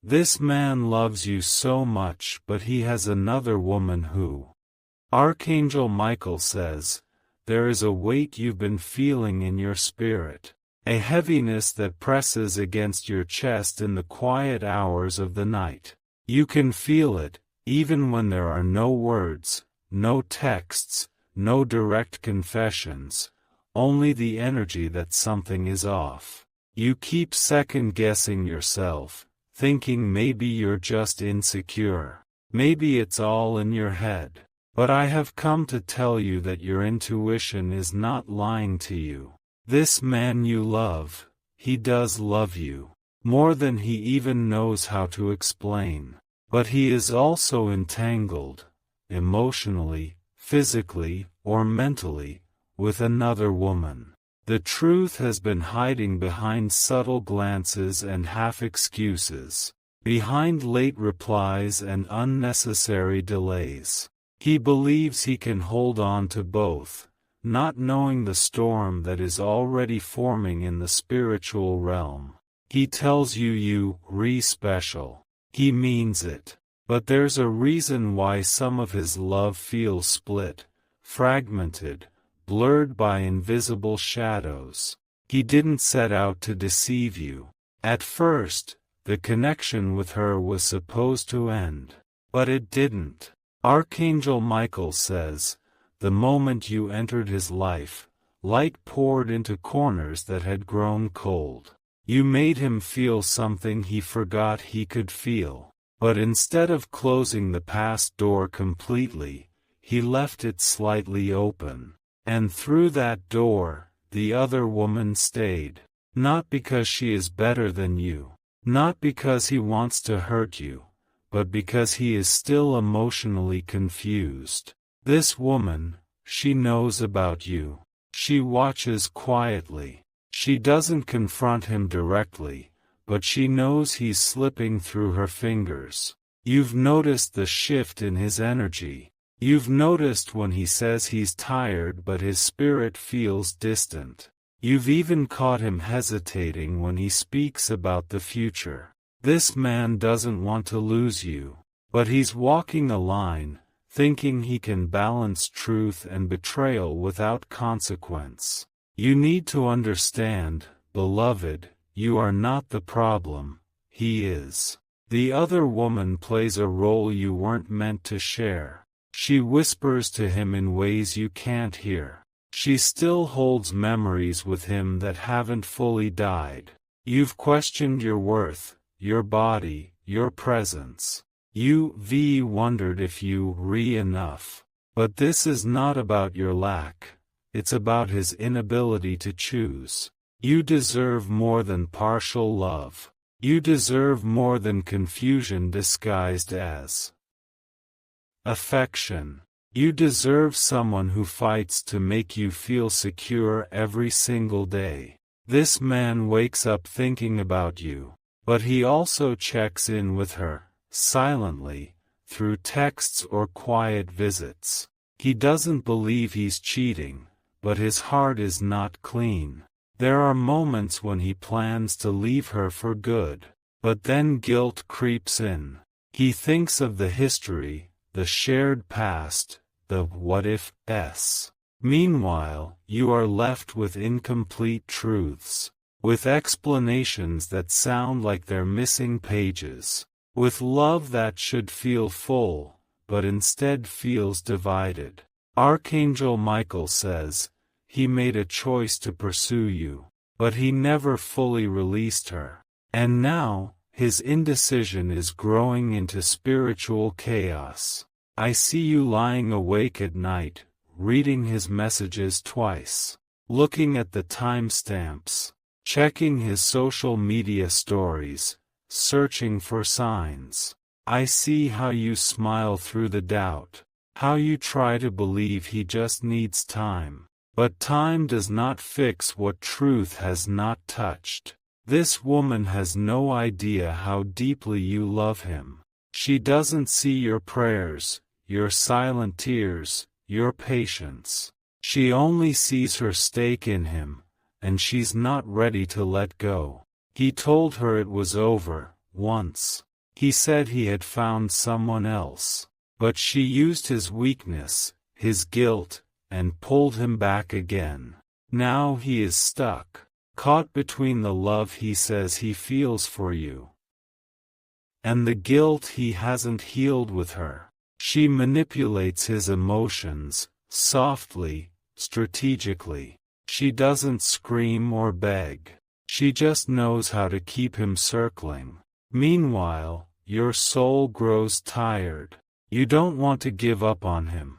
This man loves you so much, but he has another woman who. Archangel Michael says, there is a weight you've been feeling in your spirit, a heaviness that presses against your chest in the quiet hours of the night. You can feel it, even when there are no words, no texts, no direct confessions, only the energy that something is off. You keep second-guessing yourself, thinking maybe you're just insecure. Maybe it's all in your head. But I have come to tell you that your intuition is not lying to you. This man you love, he does love you, more than he even knows how to explain. But he is also entangled, emotionally, physically, or mentally, with another woman. The truth has been hiding behind subtle glances and half-excuses, behind late replies and unnecessary delays. He believes he can hold on to both, not knowing the storm that is already forming in the spiritual realm. He tells you you're special. He means it. But there's a reason why some of his love feels split, fragmented, blurred by invisible shadows. He didn't set out to deceive you. At first, the connection with her was supposed to end. But it didn't. Archangel Michael says, the moment you entered his life, light poured into corners that had grown cold. You made him feel something he forgot he could feel. But instead of closing the past door completely, he left it slightly open. And through that door, the other woman stayed. Not because she is better than you. Not because he wants to hurt you. But because he is still emotionally confused. This woman, she knows about you. She watches quietly. She doesn't confront him directly, but she knows he's slipping through her fingers. You've noticed the shift in his energy. You've noticed when he says he's tired but his spirit feels distant. You've even caught him hesitating when he speaks about the future. This man doesn't want to lose you, but he's walking a line, thinking he can balance truth and betrayal without consequence. You need to understand, beloved, you are not the problem, he is. The other woman plays a role you weren't meant to share. She whispers to him in ways you can't hear. She still holds memories with him that haven't fully died. You've questioned your worth, your body, your presence. You've wondered if you're enough. But this is not about your lack. It's about his inability to choose. You deserve more than partial love. You deserve more than confusion disguised as affection. You deserve someone who fights to make you feel secure every single day. This man wakes up thinking about you. But he also checks in with her, silently, through texts or quiet visits. He doesn't believe he's cheating, but his heart is not clean. There are moments when he plans to leave her for good, but then guilt creeps in. He thinks of the history, the shared past, the what-if-s. Meanwhile, you are left with incomplete truths. With explanations that sound like they're missing pages. With love that should feel full, but instead feels divided. Archangel Michael says, he made a choice to pursue you, but he never fully released her. And now, his indecision is growing into spiritual chaos. I see you lying awake at night, reading his messages twice, looking at the timestamps. Checking his social media stories, searching for signs. I see how you smile through the doubt, how you try to believe he just needs time. But time does not fix what truth has not touched. This woman has no idea how deeply you love him. She doesn't see your prayers, your silent tears, your patience. She only sees her stake in him. And she's not ready to let go. He told her it was over, once. He said he had found someone else. But she used his weakness, his guilt, and pulled him back again. Now he is stuck, caught between the love he says he feels for you and the guilt he hasn't healed with her. She manipulates his emotions, softly, strategically. She doesn't scream or beg. She just knows how to keep him circling. Meanwhile, your soul grows tired. You don't want to give up on him,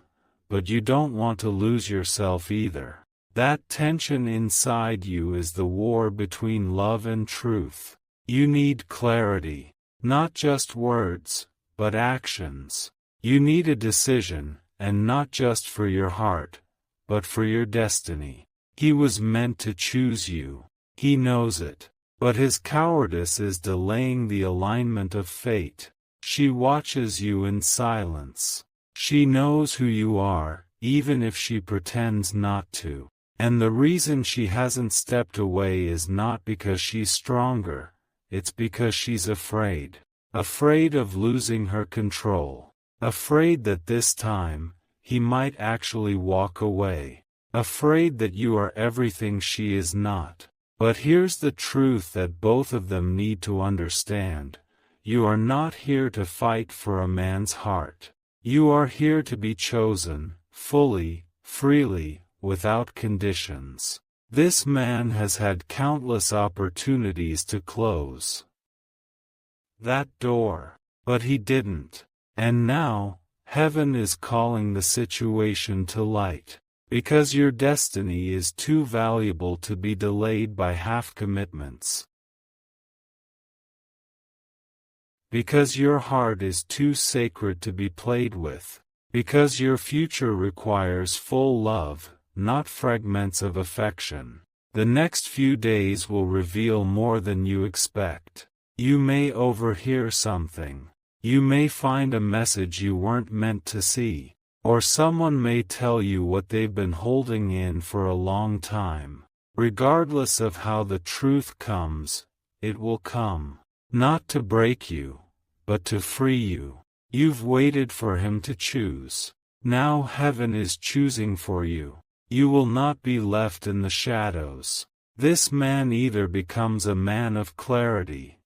but you don't want to lose yourself either. That tension inside you is the war between love and truth. You need clarity, not just words, but actions. You need a decision, and not just for your heart, but for your destiny. He was meant to choose you. He knows it. But his cowardice is delaying the alignment of fate. She watches you in silence. She knows who you are, even if she pretends not to. And the reason she hasn't stepped away is not because she's stronger, it's because she's afraid. Afraid of losing her control. Afraid that this time, he might actually walk away. Afraid that you are everything she is not. But here's the truth that both of them need to understand. You are not here to fight for a man's heart. You are here to be chosen, fully, freely, without conditions. This man has had countless opportunities to close that door, but he didn't. And now, heaven is calling the situation to light. Because your destiny is too valuable to be delayed by half-commitments. Because your heart is too sacred to be played with. Because your future requires full love, not fragments of affection. The next few days will reveal more than you expect. You may overhear something. You may find a message you weren't meant to see. Or someone may tell you what they've been holding in for a long time. Regardless of how the truth comes, it will come. Not to break you, but to free you. You've waited for him to choose. Now heaven is choosing for you. You will not be left in the shadows. This man either becomes a man of clarity,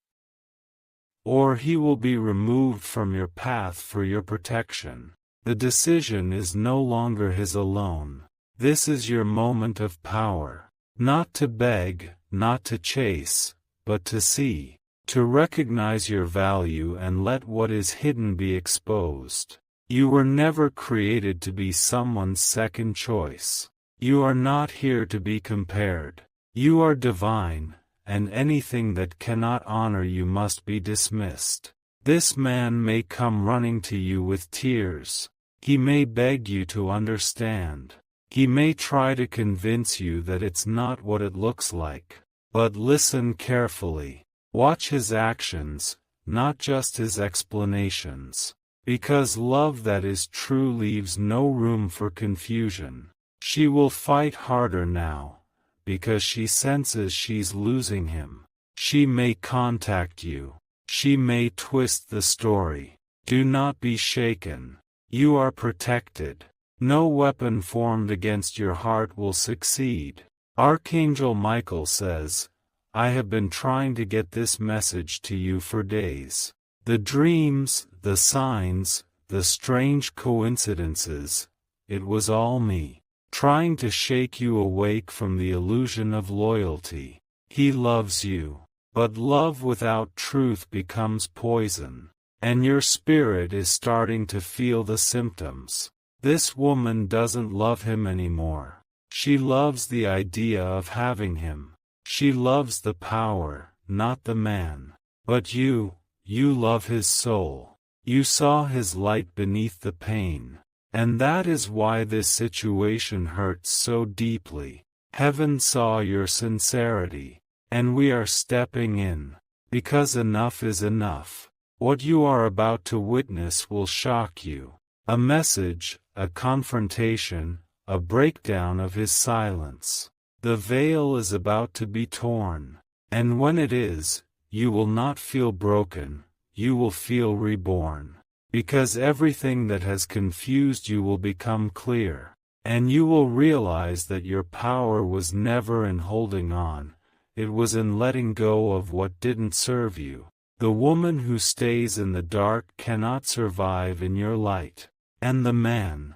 or he will be removed from your path for your protection. The decision is no longer his alone. This is your moment of power. Not to beg, not to chase, but to see. To recognize your value and let what is hidden be exposed. You were never created to be someone's second choice. You are not here to be compared. You are divine, and anything that cannot honor you must be dismissed. This man may come running to you with tears. He may beg you to understand. He may try to convince you that it's not what it looks like. But listen carefully. Watch his actions, not just his explanations. Because love that is true leaves no room for confusion. She will fight harder now, because she senses she's losing him. She may contact you. She may twist the story. Do not be shaken. You are protected. No weapon formed against your heart will succeed. Archangel Michael says, I have been trying to get this message to you for days. The dreams, the signs, the strange coincidences, it was all me, trying to shake you awake from the illusion of loyalty. He loves you, but love without truth becomes poison. And your spirit is starting to feel the symptoms. This woman doesn't love him anymore. She loves the idea of having him. She loves the power, not the man. But you love his soul. You saw his light beneath the pain. And that is why this situation hurts so deeply. Heaven saw your sincerity. And we are stepping in. Because enough is enough. What you are about to witness will shock you. A message, a confrontation, a breakdown of his silence. The veil is about to be torn. And when it is, you will not feel broken, you will feel reborn. Because everything that has confused you will become clear. And you will realize that your power was never in holding on, it was in letting go of what didn't serve you. The woman who stays in the dark cannot survive in your light. And the man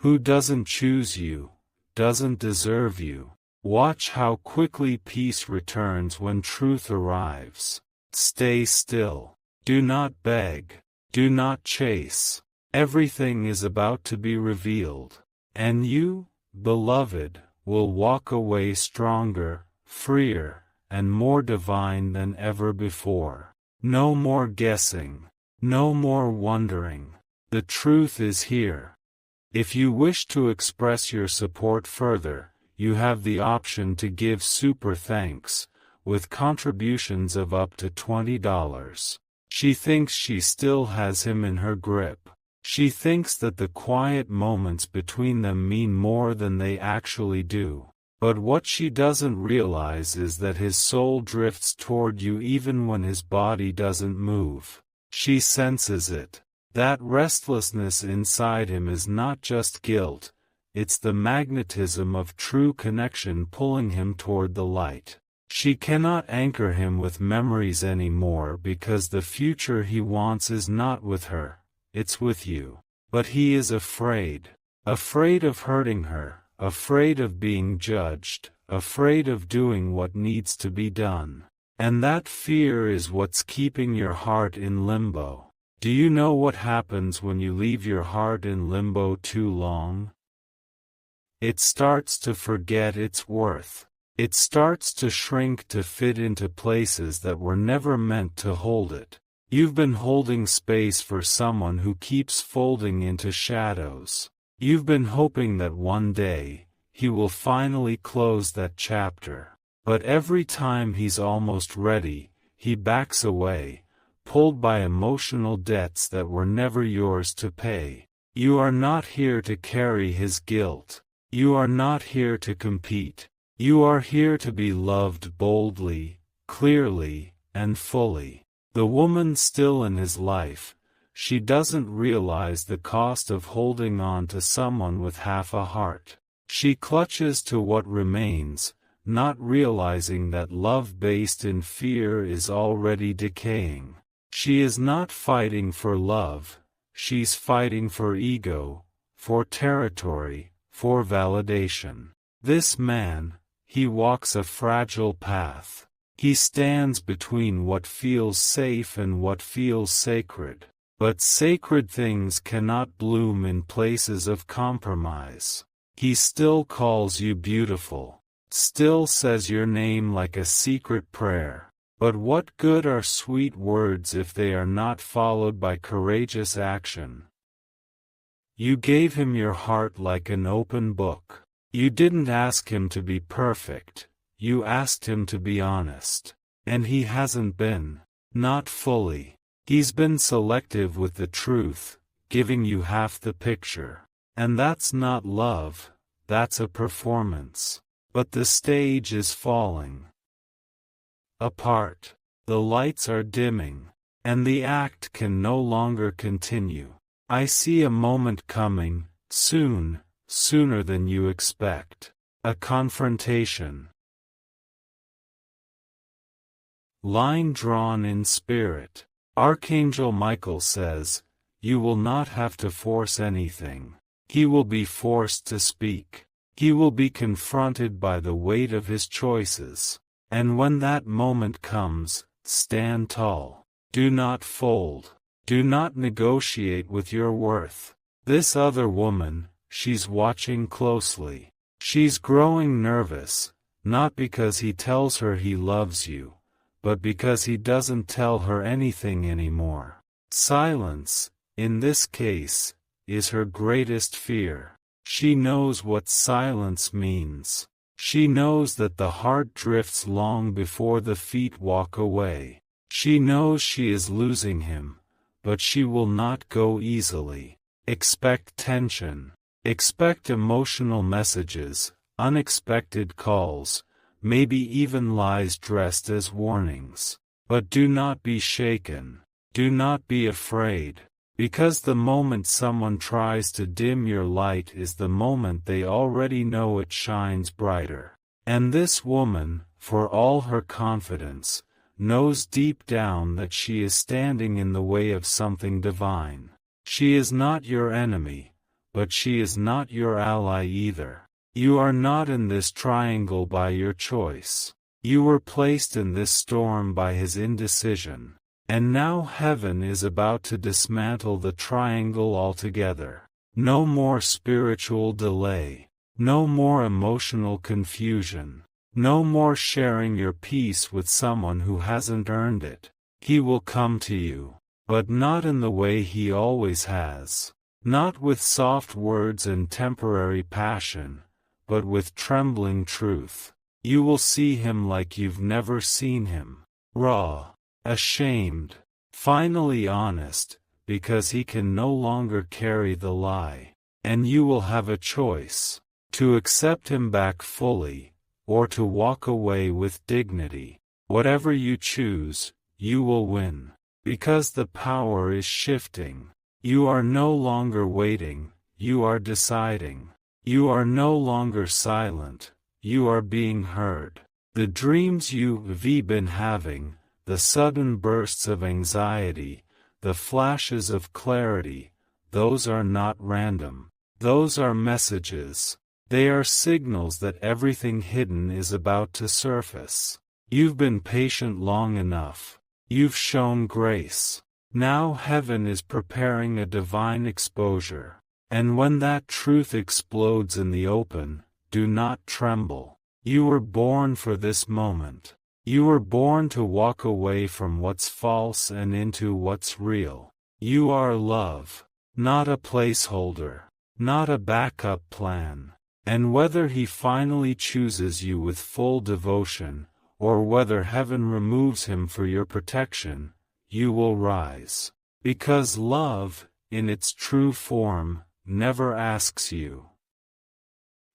who doesn't choose you, doesn't deserve you. Watch how quickly peace returns when truth arrives. Stay still. Do not beg. Do not chase. Everything is about to be revealed. And you, beloved, will walk away stronger, freer, and more divine than ever before. No more guessing. No more wondering. The truth is here. If you wish to express your support further, you have the option to give super thanks, with contributions of up to $20. She thinks she still has him in her grip. She thinks that the quiet moments between them mean more than they actually do. But what she doesn't realize is that his soul drifts toward you even when his body doesn't move. She senses it. That restlessness inside him is not just guilt, it's the magnetism of true connection pulling him toward the light. She cannot anchor him with memories anymore because the future he wants is not with her, it's with you. But he is afraid. Afraid of hurting her, afraid of being judged, afraid of doing what needs to be done. And that fear is what's keeping your heart in limbo. Do you know what happens when you leave your heart in limbo too long? It starts to forget its worth. It starts to shrink to fit into places that were never meant to hold it. You've been holding space for someone who keeps folding into shadows. You've been hoping that one day, he will finally close that chapter. But every time he's almost ready, he backs away, pulled by emotional debts that were never yours to pay. You are not here to carry his guilt. You are not here to compete. You are here to be loved boldly, clearly, and fully. The woman still in his life, she doesn't realize the cost of holding on to someone with half a heart. She clutches to what remains, not realizing that love based in fear is already decaying. She is not fighting for love, she's fighting for ego, for territory, for validation. This man, he walks a fragile path. He stands between what feels safe and what feels sacred. But sacred things cannot bloom in places of compromise. He still calls you beautiful, still says your name like a secret prayer. But what good are sweet words if they are not followed by courageous action? You gave him your heart like an open book. You didn't ask him to be perfect, you asked him to be honest. And he hasn't been. Not fully. He's been selective with the truth, giving you half the picture. And that's not love, that's a performance. But the stage is falling apart. The lights are dimming, and the act can no longer continue. I see a moment coming, soon, sooner than you expect. A confrontation. Line drawn in spirit. Archangel Michael says, you will not have to force anything. He will be forced to speak. He will be confronted by the weight of his choices. And when that moment comes, stand tall. Do not fold. Do not negotiate with your worth. This other woman, she's watching closely. She's growing nervous, not because he tells her he loves you, but because he doesn't tell her anything anymore. Silence, in this case, is her greatest fear. She knows what silence means. She knows that the heart drifts long before the feet walk away. She knows she is losing him, but she will not go easily. Expect tension. Expect emotional messages, unexpected calls, maybe even lies dressed as warnings. But do not be shaken. Do not be afraid. Because the moment someone tries to dim your light is the moment they already know it shines brighter. And this woman, for all her confidence, knows deep down that she is standing in the way of something divine. She is not your enemy, but she is not your ally either. You are not in this triangle by your choice. You were placed in this storm by his indecision. And now heaven is about to dismantle the triangle altogether. No more spiritual delay. No more emotional confusion. No more sharing your peace with someone who hasn't earned it. He will come to you, but not in the way he always has. Not with soft words and temporary passion, but with trembling truth. You will see him like you've never seen him. Raw. Ashamed, finally honest, because he can no longer carry the lie. And you will have a choice, to accept him back fully, or to walk away with dignity. Whatever you choose, you will win. Because the power is shifting. You are no longer waiting, you are deciding. You are no longer silent, you are being heard. The dreams you've been having, the sudden bursts of anxiety, the flashes of clarity, those are not random. Those are messages. They are signals that everything hidden is about to surface. You've been patient long enough. You've shown grace. Now heaven is preparing a divine exposure. And when that truth explodes in the open, do not tremble. You were born for this moment. You were born to walk away from what's false and into what's real. You are love, not a placeholder, not a backup plan. And whether he finally chooses you with full devotion, or whether heaven removes him for your protection, you will rise. Because love, in its true form, never asks you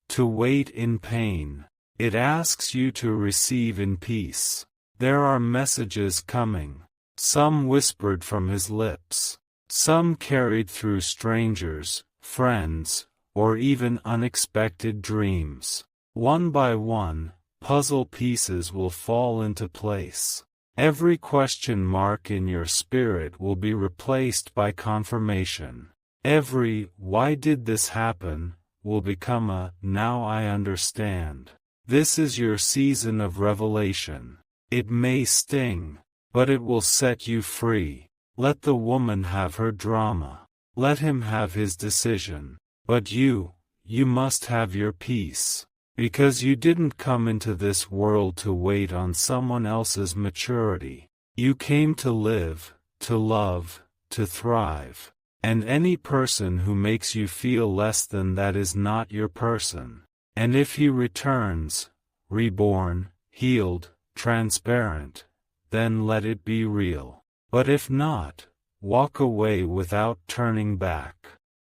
to wait in pain. It asks you to receive in peace. There are messages coming, some whispered from his lips, some carried through strangers, friends, or even unexpected dreams. One by one, puzzle pieces will fall into place. Every question mark in your spirit will be replaced by confirmation. Every "why did this happen?" will become a "now I understand." This is your season of revelation. It may sting, but it will set you free. Let the woman have her drama. Let him have his decision. But you must have your peace. Because you didn't come into this world to wait on someone else's maturity. You came to live, to love, to thrive. And any person who makes you feel less than that is not your person. And if he returns, reborn, healed, transparent, then let it be real. But if not, walk away without turning back.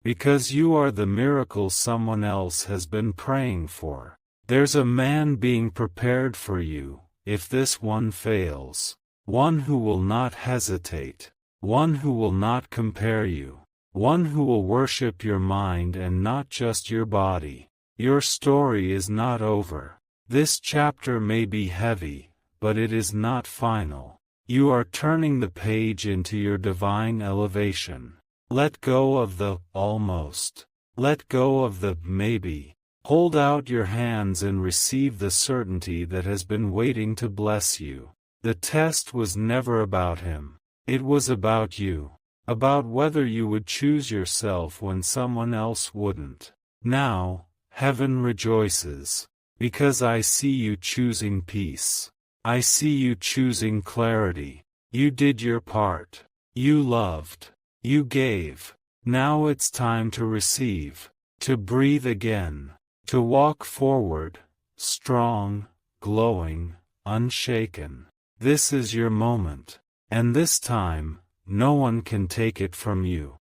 Because you are the miracle someone else has been praying for. There's a man being prepared for you, if this one fails. One who will not hesitate. One who will not compare you. One who will worship your mind and not just your body. Your story is not over. This chapter may be heavy, but it is not final. You are turning the page into your divine elevation. Let go of the almost. Let go of the maybe. Hold out your hands and receive the certainty that has been waiting to bless you. The test was never about him. It was about you. About whether you would choose yourself when someone else wouldn't. Now, heaven rejoices. Because I see you choosing peace. I see you choosing clarity. You did your part. You loved. You gave. Now it's time to receive. To breathe again. To walk forward. Strong, glowing, unshaken. This is your moment. And this time, no one can take it from you.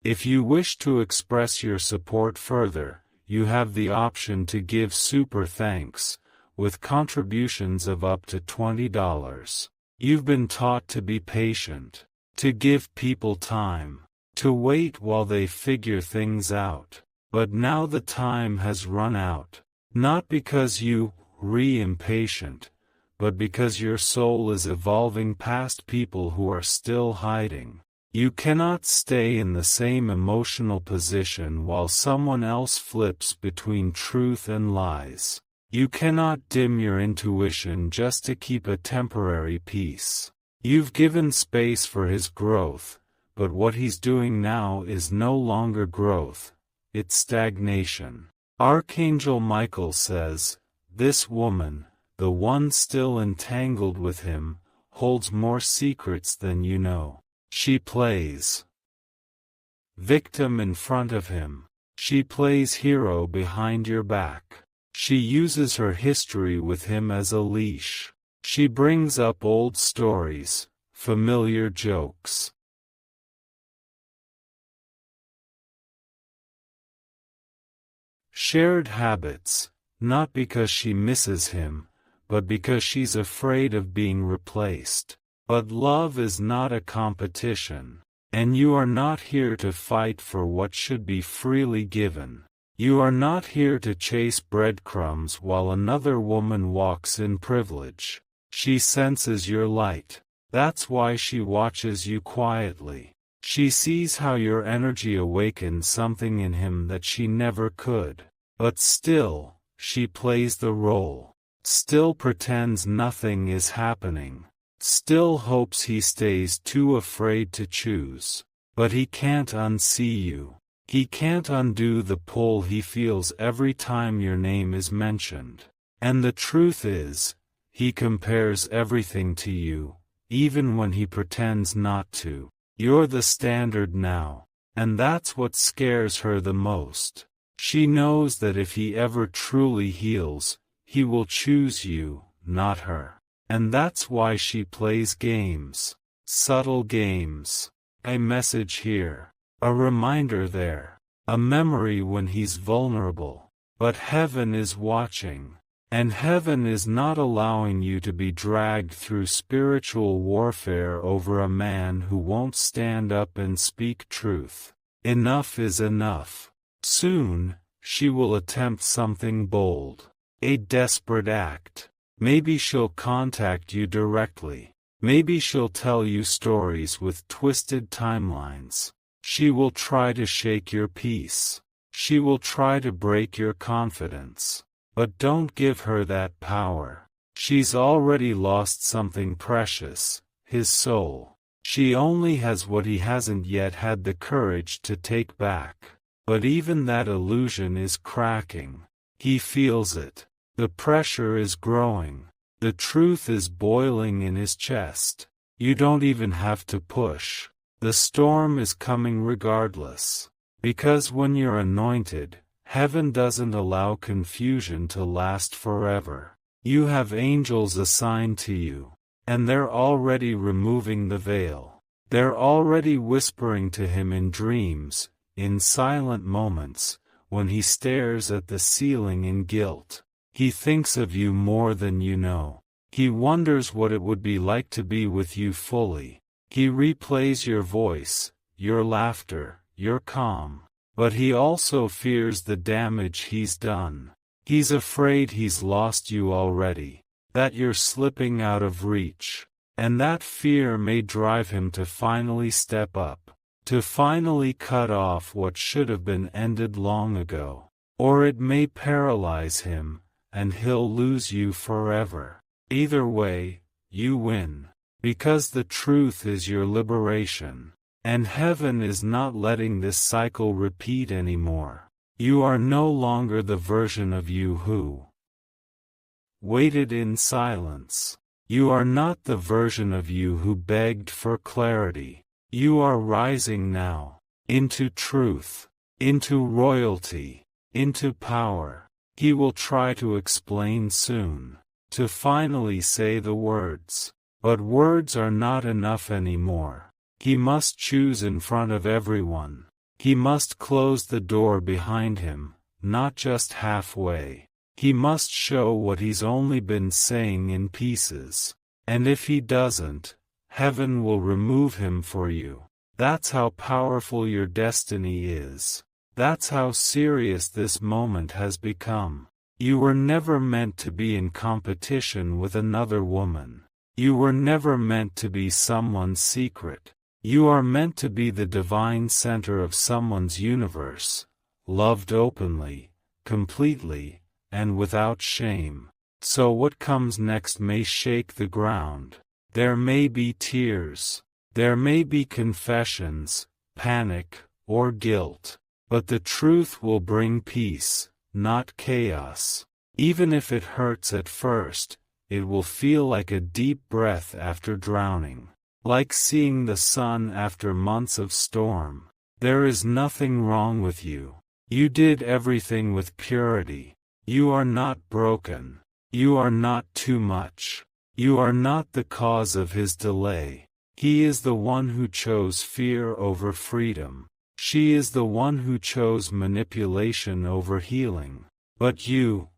If you wish to express your support further, you have the option to give super thanks, with contributions of up to $20. You've been taught to be patient, to give people time, to wait while they figure things out. But now the time has run out, not because you impatient, but because your soul is evolving past people who are still hiding. You cannot stay in the same emotional position while someone else flips between truth and lies. You cannot dim your intuition just to keep a temporary peace. You've given space for his growth, but what he's doing now is no longer growth, it's stagnation. Archangel Michael says, this woman, the one still entangled with him, holds more secrets than you know. She plays victim in front of him. She plays hero behind your back. She uses her history with him as a leash. She brings up old stories, familiar jokes. Shared habits, not because she misses him, but because she's afraid of being replaced. But love is not a competition, and you are not here to fight for what should be freely given. You are not here to chase breadcrumbs while another woman walks in privilege. She senses your light. That's why she watches you quietly. She sees how your energy awakens something in him that she never could. But still, she plays the role. Still pretends nothing is happening. Still hopes he stays too afraid to choose. But he can't unsee you. He can't undo the pull he feels every time your name is mentioned. And the truth is, he compares everything to you, even when he pretends not to. You're the standard now. And that's what scares her the most. She knows that if he ever truly heals, he will choose you, not her. And that's why she plays games. Subtle games. A message here. A reminder there. A memory when he's vulnerable. But heaven is watching. And heaven is not allowing you to be dragged through spiritual warfare over a man who won't stand up and speak truth. Enough is enough. Soon, she will attempt something bold. A desperate act. Maybe she'll contact you directly. Maybe she'll tell you stories with twisted timelines. She will try to shake your peace. She will try to break your confidence. But don't give her that power. She's already lost something precious, his soul. She only has what he hasn't yet had the courage to take back. But even that illusion is cracking. He feels it. The pressure is growing. The truth is boiling in his chest. You don't even have to push. The storm is coming regardless. Because when you're anointed, heaven doesn't allow confusion to last forever. You have angels assigned to you. And they're already removing the veil. They're already whispering to him in dreams, in silent moments, when he stares at the ceiling in guilt. He thinks of you more than you know. He wonders what it would be like to be with you fully. He replays your voice, your laughter, your calm. But he also fears the damage he's done. He's afraid he's lost you already, that you're slipping out of reach. And that fear may drive him to finally step up, to finally cut off what should have been ended long ago. Or it may paralyze him, and he'll lose you forever. Either way, you win. Because the truth is your liberation. And heaven is not letting this cycle repeat anymore. You are no longer the version of you who waited in silence. You are not the version of you who begged for clarity. You are rising now. Into truth. Into royalty. Into power. He will try to explain soon. To finally say the words. But words are not enough anymore. He must choose in front of everyone. He must close the door behind him, not just halfway. He must show what he's only been saying in pieces. And if he doesn't, heaven will remove him for you. That's how powerful your destiny is. That's how serious this moment has become. You were never meant to be in competition with another woman. You were never meant to be someone's secret. You are meant to be the divine center of someone's universe, loved openly, completely, and without shame. So what comes next may shake the ground. There may be tears. There may be confessions, panic, or guilt. But the truth will bring peace, not chaos. Even if it hurts at first, it will feel like a deep breath after drowning. Like seeing the sun after months of storm. There is nothing wrong with you. You did everything with purity. You are not broken. You are not too much. You are not the cause of his delay. He is the one who chose fear over freedom. She is the one who chose manipulation over healing. But you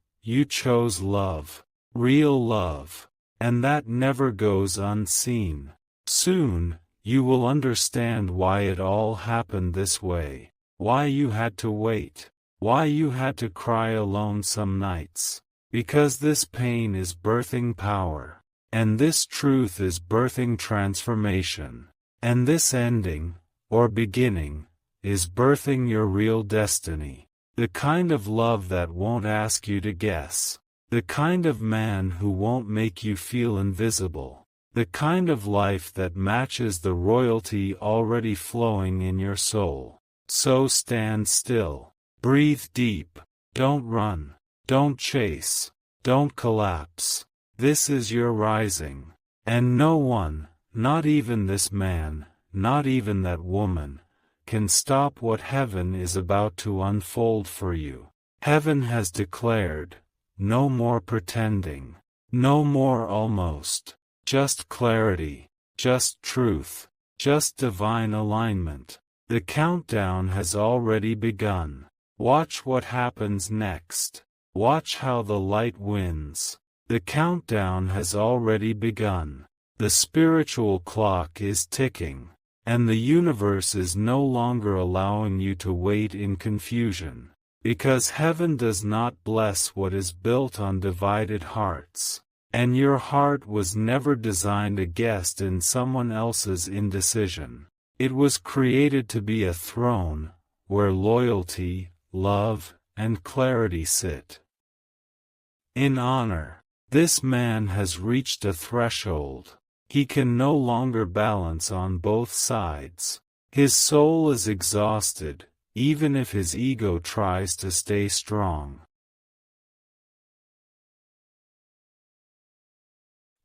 chose love. Real love. And that never goes unseen. Soon, you will understand why it all happened this way. Why you had to wait. Why you had to cry alone some nights. Because this pain is birthing power. And this truth is birthing transformation. And this ending, or beginning, is birthing your real destiny. The kind of love that won't ask you to guess. The kind of man who won't make you feel invisible. The kind of life that matches the royalty already flowing in your soul. So stand still. Breathe deep. Don't run. Don't chase. Don't collapse. This is your rising. And no one, not even this man, not even that woman, can stop what heaven is about to unfold for you. Heaven has declared, no more pretending. No more almost. Just clarity. Just truth. Just divine alignment. The countdown has already begun. Watch what happens next. Watch how the light wins. The countdown has already begun. The spiritual clock is ticking. And the universe is no longer allowing you to wait in confusion. Because heaven does not bless what is built on divided hearts. And your heart was never designed a guest in someone else's indecision. It was created to be a throne, where loyalty, love, and clarity sit. In honor, this man has reached a threshold. He can no longer balance on both sides. His soul is exhausted, even if his ego tries to stay strong.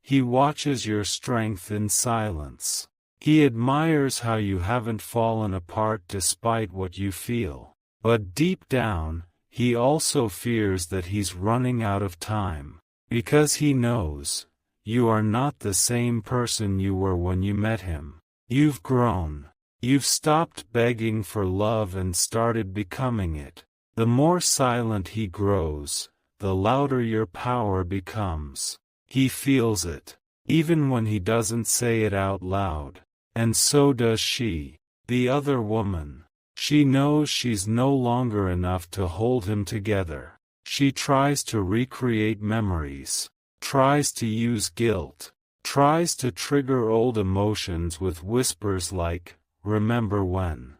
He watches your strength in silence. He admires how you haven't fallen apart despite what you feel. But deep down, he also fears that he's running out of time. Because he knows, you are not the same person you were when you met him. You've grown. You've stopped begging for love and started becoming it. The more silent he grows, the louder your power becomes. He feels it, even when he doesn't say it out loud. And so does she, the other woman. She knows she's no longer enough to hold him together. She tries to recreate memories, tries to use guilt, tries to trigger old emotions with whispers like, "Remember when?"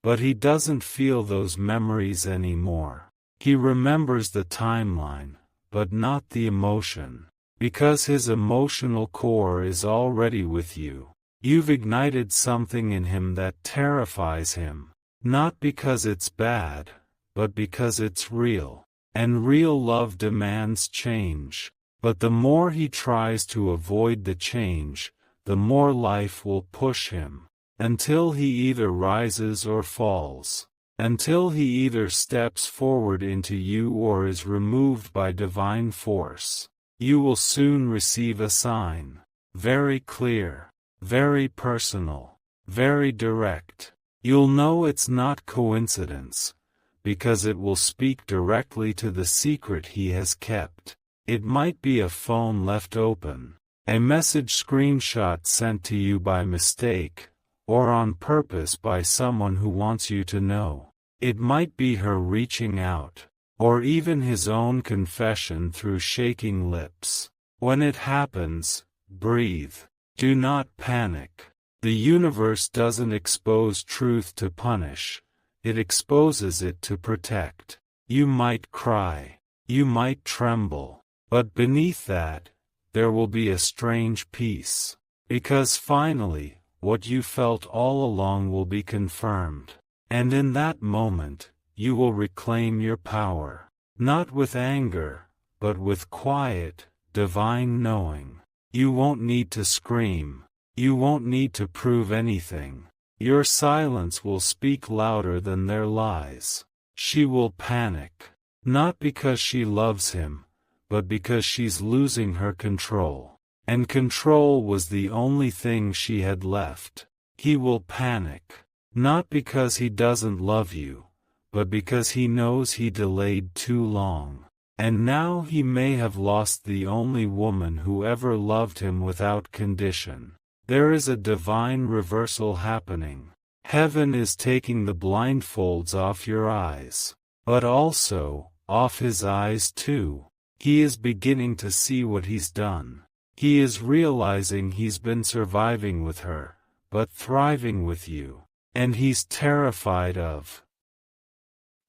But he doesn't feel those memories anymore. He remembers the timeline, but not the emotion. Because his emotional core is already with you. You've ignited something in him that terrifies him. Not because it's bad, but because it's real. And real love demands change. But the more he tries to avoid the change, the more life will push him. Until he either rises or falls. Until he either steps forward into you or is removed by divine force. You will soon receive a sign. Very clear. Very personal. Very direct. You'll know it's not coincidence. Because it will speak directly to the secret he has kept. It might be a phone left open. A message screenshot sent to you by mistake, or on purpose by someone who wants you to know. It might be her reaching out, or even his own confession through shaking lips. When it happens, breathe. Do not panic. The universe doesn't expose truth to punish, it exposes it to protect. You might cry, you might tremble, but beneath that, there will be a strange peace. Because finally, what you felt all along will be confirmed. And in that moment, you will reclaim your power. Not with anger, but with quiet, divine knowing. You won't need to scream. You won't need to prove anything. Your silence will speak louder than their lies. She will panic. Not because she loves him, but because she's losing her control. And control was the only thing she had left. He will panic. Not because he doesn't love you, but because he knows he delayed too long. And now he may have lost the only woman who ever loved him without condition. There is a divine reversal happening. Heaven is taking the blindfolds off your eyes. But also, off his eyes too. He is beginning to see what he's done. He is realizing he's been surviving with her, but thriving with you. And he's terrified of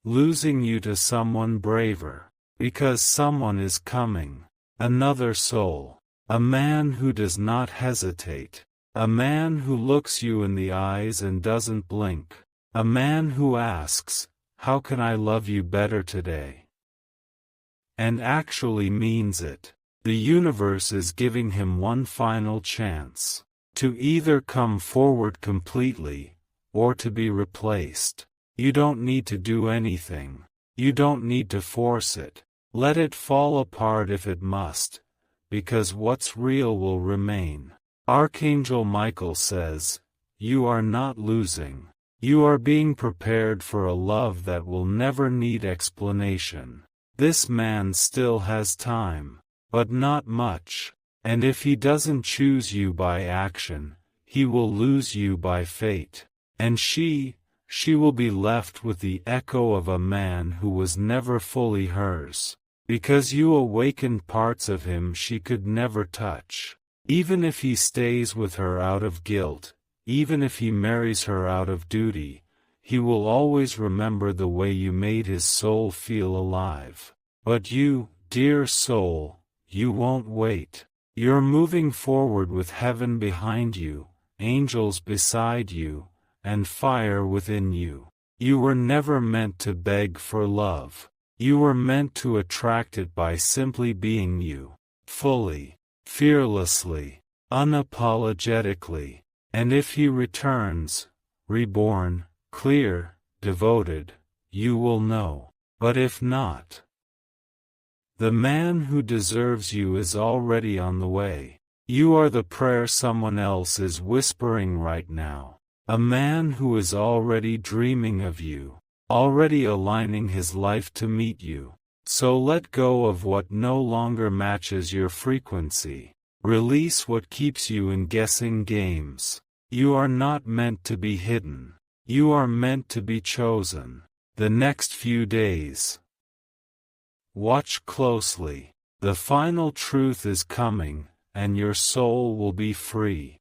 losing you to someone braver. Because someone is coming. Another soul. A man who does not hesitate. A man who looks you in the eyes and doesn't blink. A man who asks, "How can I love you better today?" And actually means it. The universe is giving him one final chance. To either come forward completely, or to be replaced. You don't need to do anything. You don't need to force it. Let it fall apart if it must, because what's real will remain. Archangel Michael says, "You are not losing. You are being prepared for a love that will never need explanation." This man still has time, but not much, and if he doesn't choose you by action, he will lose you by fate. And she will be left with the echo of a man who was never fully hers. Because you awakened parts of him she could never touch. Even if he stays with her out of guilt, even if he marries her out of duty, he will always remember the way you made his soul feel alive. But you, dear soul, you won't wait. You're moving forward with heaven behind you, angels beside you, and fire within you. You were never meant to beg for love. You were meant to attract it by simply being you, fully, fearlessly, unapologetically. And if he returns, reborn, clear, devoted, you will know. But if not, the man who deserves you is already on the way. You are the prayer someone else is whispering right now. A man who is already dreaming of you. Already aligning his life to meet you. So let go of what no longer matches your frequency. Release what keeps you in guessing games. You are not meant to be hidden. You are meant to be chosen. The next few days. Watch closely. The final truth is coming, and your soul will be free.